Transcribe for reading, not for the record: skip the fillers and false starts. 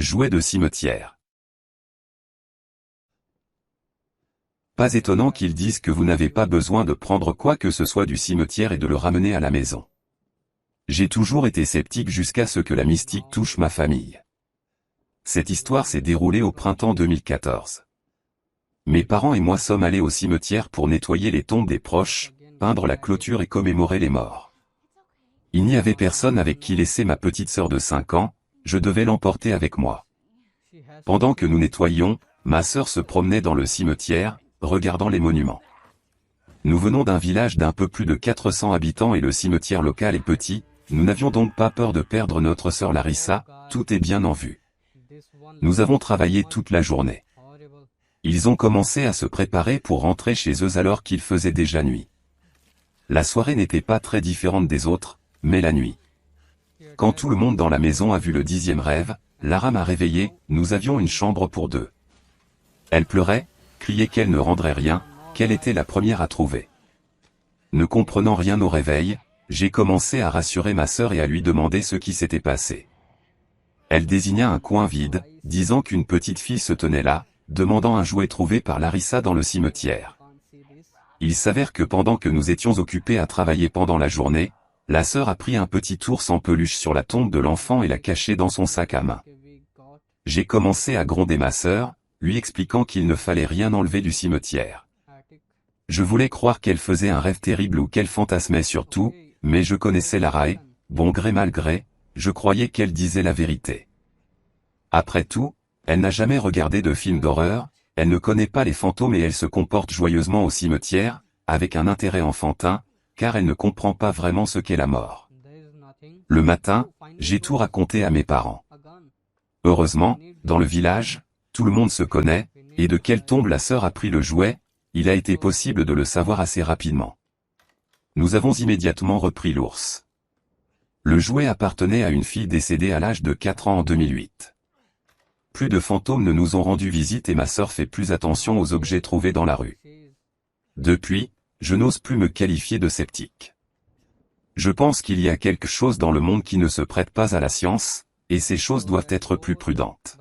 Jouets de cimetière. Pas étonnant qu'ils disent que vous n'avez pas besoin de prendre quoi que ce soit du cimetière et de le ramener à la maison. J'ai toujours été sceptique jusqu'à ce que la mystique touche ma famille. Cette histoire s'est déroulée au printemps 2014. Mes parents et moi sommes allés au cimetière pour nettoyer les tombes des proches, peindre la clôture et commémorer les morts. Il n'y avait personne avec qui laisser ma petite sœur de 5 ans, je devais l'emporter avec moi. Pendant que nous nettoyions, ma sœur se promenait dans le cimetière, regardant les monuments. Nous venons d'un village d'un peu plus de 400 habitants et le cimetière local est petit, nous n'avions donc pas peur de perdre notre sœur Larissa, tout est bien en vue. Nous avons travaillé toute la journée. Ils ont commencé à se préparer pour rentrer chez eux alors qu'il faisait déjà nuit. La soirée n'était pas très différente des autres, mais la nuit. Quand tout le monde dans la maison a vu le 10e rêve, Lara m'a réveillé, nous avions une chambre pour deux. Elle pleurait, criait qu'elle ne rendrait rien, qu'elle était la première à trouver. Ne comprenant rien au réveil, j'ai commencé à rassurer ma sœur et à lui demander ce qui s'était passé. Elle désigna un coin vide, disant qu'une petite fille se tenait là, demandant un jouet trouvé par Larissa dans le cimetière. Il s'avère que pendant que nous étions occupés à travailler pendant la journée, la sœur a pris un petit ours en peluche sur la tombe de l'enfant et l'a caché dans son sac à main. J'ai commencé à gronder ma sœur, lui expliquant qu'il ne fallait rien enlever du cimetière. Je voulais croire qu'elle faisait un rêve terrible ou qu'elle fantasmait sur tout, mais je connaissais Lara et, bon gré mal gré, je croyais qu'elle disait la vérité. Après tout, elle n'a jamais regardé de film d'horreur, elle ne connaît pas les fantômes et elle se comporte joyeusement au cimetière, avec un intérêt enfantin, car elle ne comprend pas vraiment ce qu'est la mort. Le matin, j'ai tout raconté à mes parents. Heureusement, dans le village, tout le monde se connaît, et de quelle tombe la sœur a pris le jouet, il a été possible de le savoir assez rapidement. Nous avons immédiatement repris l'ours. Le jouet appartenait à une fille décédée à l'âge de 4 ans en 2008. Plus de fantômes ne nous ont rendu visite et ma sœur fait plus attention aux objets trouvés dans la rue. Depuis, je n'ose plus me qualifier de sceptique. Je pense qu'il y a quelque chose dans le monde qui ne se prête pas à la science, et ces choses doivent être plus prudentes.